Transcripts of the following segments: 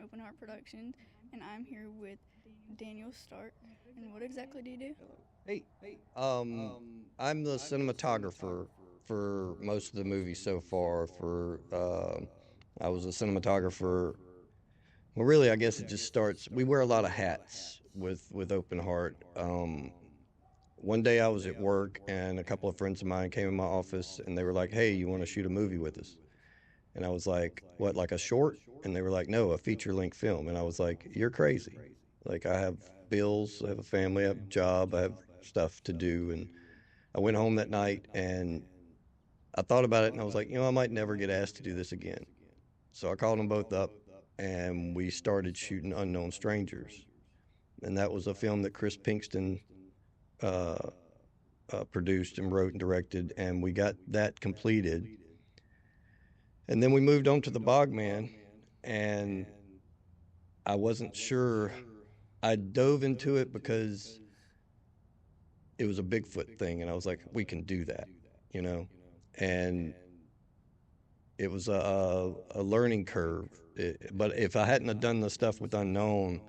Open Heart Productions, and I'm here with Daniel Stark. And what exactly do you do? Hey, I'm the cinematographer for most of the movies so far. I was a cinematographer. Well, really, I guess it just starts. We wear a lot of hats with Open Heart. One day I was at work and a couple of friends of mine came in my office and they were like, "Hey, you want to shoot a movie with us?" And I was like, "What, like a short?" And they were like, "No, a feature-length film." And I was like, "You're crazy. Like I have bills, I have a family, I have a job, I have stuff to do." And I went home that night and I thought about it and I was like, I might never get asked to do this again. So I called them both up and we started shooting Unknown Strangers. And that was a film that Chris Pinkston uh, produced and wrote and directed. And we got that completed. And then we moved on to The Bogman. And I wasn't sure. I dove into it because it was a Bigfoot thing. And I was like, we can do that, you know? And it was a learning curve. But if I hadn't have done the stuff with Unknown,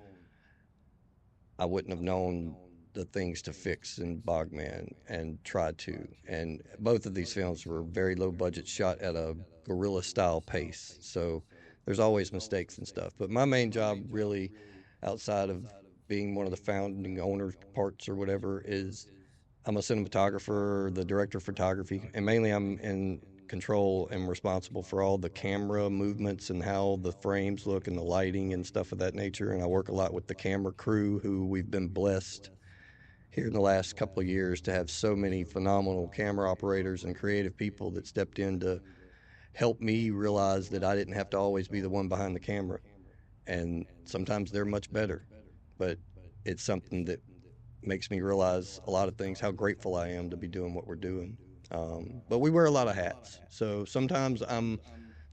I wouldn't have known the things to fix in Bogman and try to. And both of these films were very low budget, shot at a guerrilla style pace. So there's always mistakes and stuff. But my main job, really, outside of being one of the founding owner parts or whatever, is I'm a cinematographer, the director of photography, and mainly I'm in control and responsible for all the camera movements and how the frames look and the lighting and stuff of that nature. And I work a lot with the camera crew, who we've been blessed here in the last couple of years to have so many phenomenal camera operators and creative people that stepped in to help me realize that I didn't have to always be the one behind the camera. And sometimes they're much better, but it's something that makes me realize a lot of things, how grateful I am to be doing what we're doing. But we wear a lot of hats. So sometimes I'm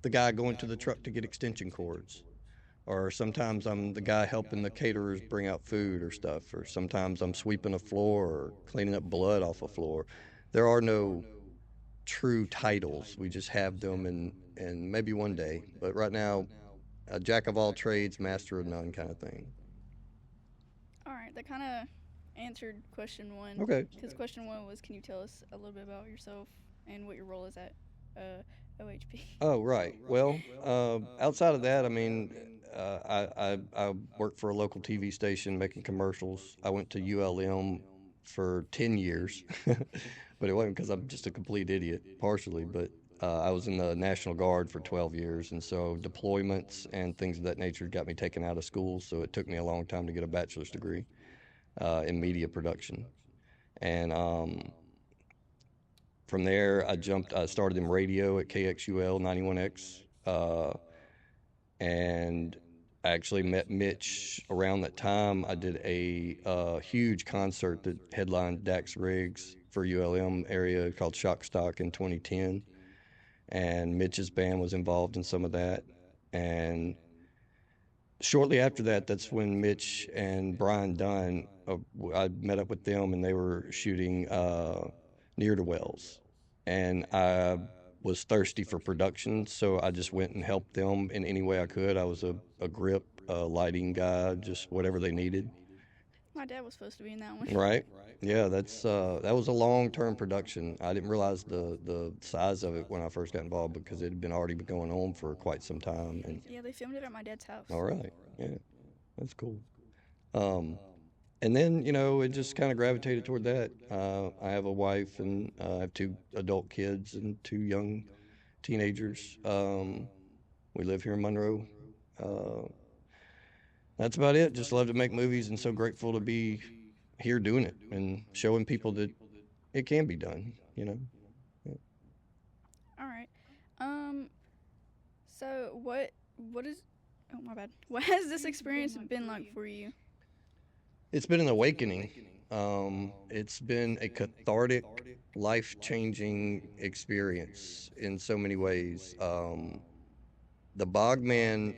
the guy going to the truck to get extension cords, or sometimes I'm the guy helping the caterers bring out food or stuff, or sometimes I'm sweeping a floor or cleaning up blood off a floor. There are no true titles. We just have them, and maybe one day. But right now, a jack of all trades, master of none kind of thing. All right, that kind of answered question one. Okay. Because question one was, can you tell us a little bit about yourself and what your role is at uh, OHP? Oh, right. Well, outside of that, I mean, I worked for a local TV station making commercials. I went to ULM for 10 years, but it wasn't because I'm just a complete idiot, partially, but I was in the National Guard for 12 years. And so deployments and things of that nature got me taken out of school. So it took me a long time to get a bachelor's degree in media production. And from there, I started in radio at KXUL 91X. And I actually met Mitch around that time. I did a huge concert that headlined Dax Riggs for ULM area called Shock Stock in 2010. And Mitch's band was involved in some of that. And shortly after that, that's when Mitch and Brian Dunn, I met up with them and they were shooting Near to Wells. And I was thirsty for production, so I just went and helped them in any way I could. I was a grip, lighting guy, just whatever they needed. My dad was supposed to be in that one. Right. Yeah, that was a long-term production. I didn't realize the size of it when I first got involved because it had been already been going on for quite some time. And Yeah, they filmed it at my dad's house. all right, yeah, that's cool. Um, and then it just kind of gravitated toward that. I have a wife and I have two adult kids and two young teenagers. We live here in Monroe. Uh, that's about it. Just love to make movies and so grateful to be here doing it and showing people that it can be done. Yeah. All right. Um. So what is? Oh my bad. What has this experience been like for you? It's been an awakening. It's been a cathartic, life changing experience in so many ways. The Bogman,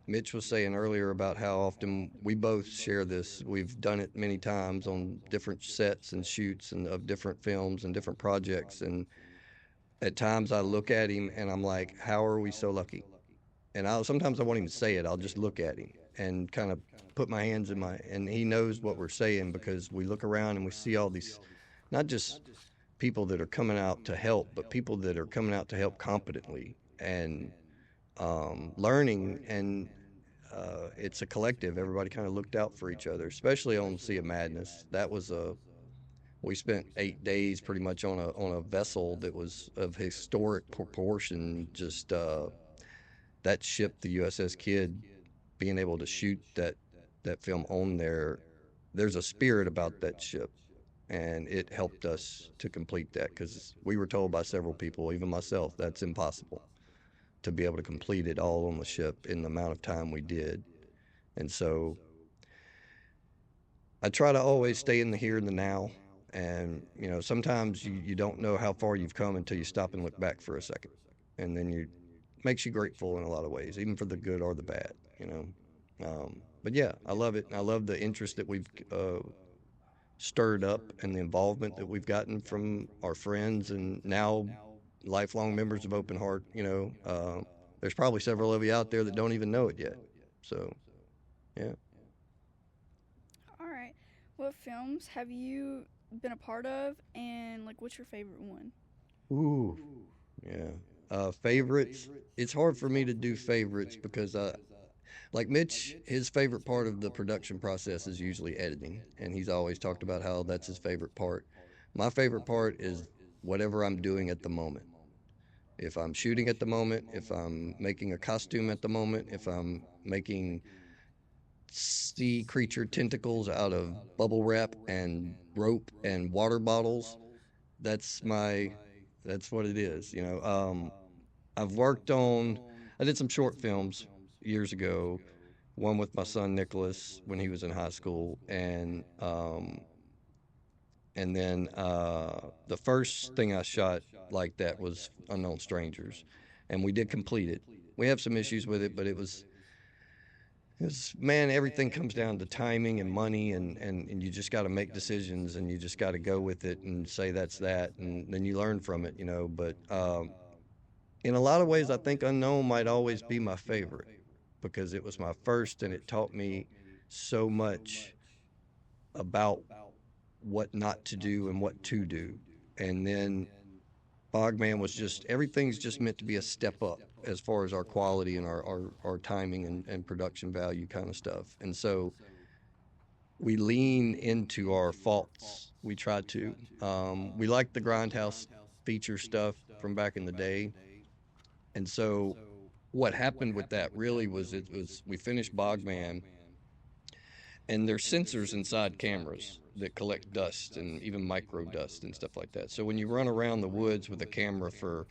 Mitch was saying earlier about how often we both share this. We've done it many times on different sets and shoots and of different films and different projects. And at times I look at him and I'm like, how are we so lucky? and I sometimes I won't even say it. I'll just look at him and kind of put my hands in my, and he knows what we're saying because we look around and we see all these, not just people that are coming out to help, but people that are coming out to help competently and learning. And it's a collective. Everybody kind of looked out for each other, especially on Sea of Madness. That was a, we spent 8 days pretty much on a vessel that was of historic proportion. Just that ship, the USS Kidd, being able to shoot that film on there. There's a spirit about that ship, and it helped us to complete that because we were told by several people, even myself, that's impossible to be able to complete it all on the ship in the amount of time we did. And so I try to always stay in the here and the now. And, you know, sometimes you don't know how far you've come until you stop and look back for a second. And then you makes you grateful in a lot of ways, even for the good or the bad, you know. But yeah, I love it. I love the interest that we've stirred up and the involvement that we've gotten from our friends and now lifelong members of Open Heart. You know, there's probably several of you out there that don't even know it yet. So, yeah. All right. What films have you been a part of, and like, what's your favorite one? Ooh, yeah. Favorites. It's hard for me to do favorites because like Mitch, his favorite part of the production process is usually editing, and he's always talked about how that's his favorite part. My favorite part is whatever I'm doing at the moment. If I'm shooting at the moment, if I'm making a costume at the moment, if I'm making sea creature tentacles out of bubble wrap and rope and water bottles, that's my that's what it is, you know. I've worked on, I did some short films years ago, one with my son Nicholas when he was in high school, and then the first thing I shot like that was Unknown Strangers, and we did complete it. We have some issues with it, but it was, man, everything comes down to timing and money, and you just got to make decisions, and you just got to go with it and say that's that, and then you learn from it, you know. But in a lot of ways, I think Unknown might always be my favorite because it was my first, and it taught me so much about what not to do and what to do. And then Bogman was just, everything's just meant to be a step up as far as our quality and our timing and production value kind of stuff. And so we lean into our faults. We try to. We like the Grindhouse feature stuff from back in the day. And so what happened with that really was, it was, we finished Bogman, and there's sensors inside cameras that collect dust and even micro dust and stuff like that. So when you run around the woods with a camera for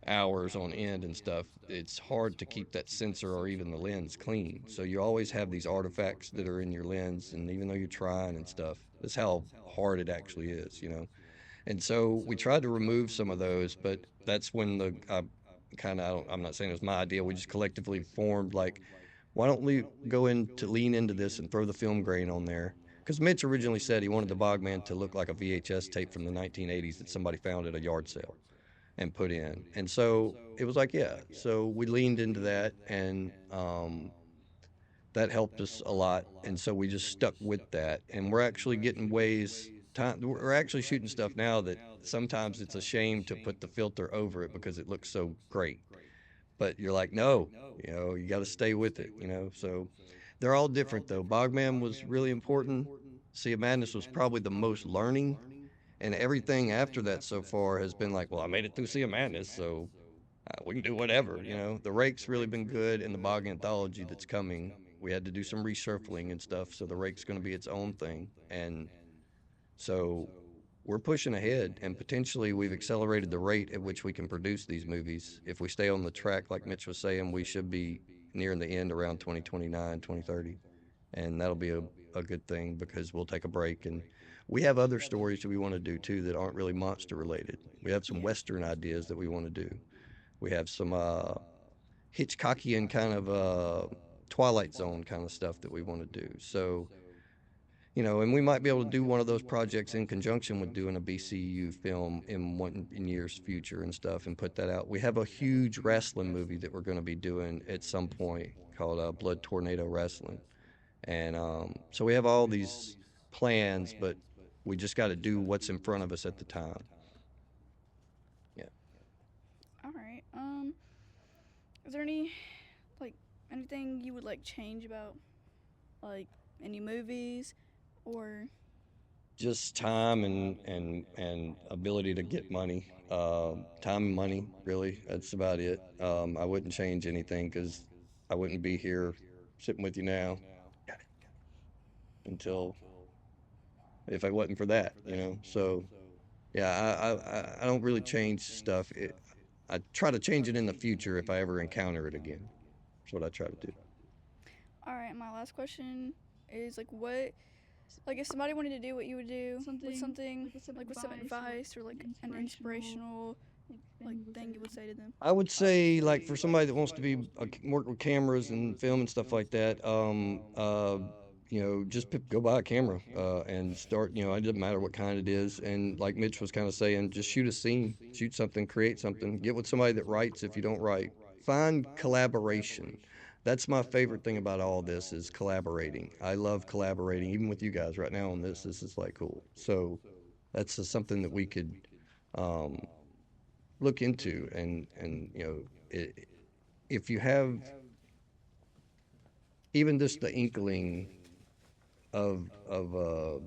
hours on end and stuff, it's hard to keep that sensor or even the lens clean. So you always have these artifacts that are in your lens, and even though you're trying and stuff, that's how hard it actually is, you know. And so we tried to remove some of those, but that's when the kind of, I'm not saying it was my idea. We just collectively formed like, why don't we go in to lean into this and throw the film grain on there? Because Mitch originally said he wanted the Bogman to look like a VHS tape from the 1980s that somebody found at a yard sale and put in. And so it was like, yeah. So we leaned into that, and that helped us a lot. And so we just stuck with that. And we're actually getting ways. We're actually shooting stuff now that sometimes it's a shame to put the filter over it because it looks so great. But you're like, no, you know, you got to stay with it, you know. So they're all different though. Bogman was really important. Sea of Madness was probably the most learning, and everything after that so far has been like, well, I made it through Sea of Madness, so we can do whatever, you know. The Rake's really been good, and the Bog Anthology that's coming, we had to do some reshuffling and stuff, so the Rake's going to be its own thing, and so we're pushing ahead, and potentially we've accelerated the rate at which we can produce these movies. If we stay on the track, like Mitch was saying, we should be nearing the end around 2029, 2030. And that'll be a good thing because we'll take a break. And we have other stories that we want to do too that aren't really monster related. We have some Yeah. Western ideas that we want to do. We have some Hitchcockian kind of Twilight Zone kind of stuff that we want to do. So And we might be able to do one of those projects in conjunction with doing a BCU film in years future and stuff, and put that out. We have a huge wrestling movie that we're going to be doing at some point called Blood Tornado Wrestling, and so we have all these plans, but we just got to do what's in front of us at the time. Yeah. All right. Is there like anything you would like change about like any movies or Just time and ability to get money. Time and money, really. That's about it. I wouldn't change anything because I wouldn't be here sitting with you now until if I wasn't for that. So yeah, I don't really change stuff. I try to change it in the future if I ever encounter it again. That's what I try to do. all right, my last question is like what like if somebody wanted to do what you would do, what's something like what's some advice or like an inspirational like thing you would say to them? I would say, like, for somebody that wants to work with cameras and film and stuff like that, just go buy a camera and start. It doesn't matter what kind it is. And like Mitch was kind of saying, just shoot a scene, shoot something, create something. Get with somebody that writes if you don't write. Find collaboration. That's my favorite thing about all this is collaborating. I love collaborating, even with you guys right now on this. This is like cool. So that's just something that we could. Um, Look into and if you have even just the inkling of of a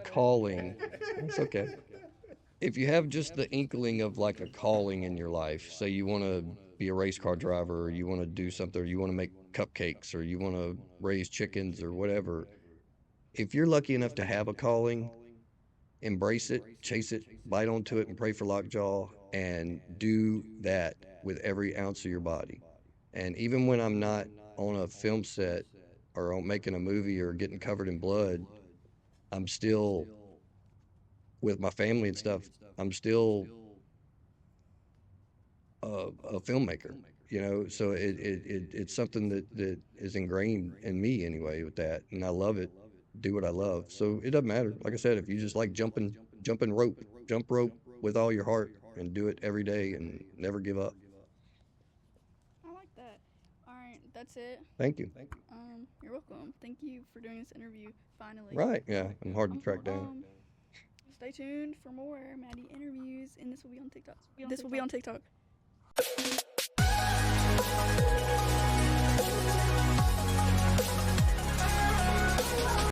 calling. It's okay. If you have just the inkling of like a calling in your life, say you want to be a race car driver, or you want to do something, or you want to make cupcakes, or you want to raise chickens or whatever, if you're lucky enough to have a calling, embrace it, chase it, bite onto it, and pray for lockjaw, and do that with every ounce of your body. And even when I'm not on a film set or on making a movie or getting covered in blood, I'm still with my family and stuff. I'm still a filmmaker, So it's something that is ingrained in me anyway with that, and I love it. Do what I love, so it doesn't matter. Like I said, if you just like jumping rope, jump rope with all your heart, and do it every day, and never give up. I like that. All right, that's it. Thank you. You're welcome. Thank you for doing this interview. Finally. Right? Yeah, I'm hard to track down. Stay tuned for more Maddie interviews, and this will be on TikTok. This will be on TikTok.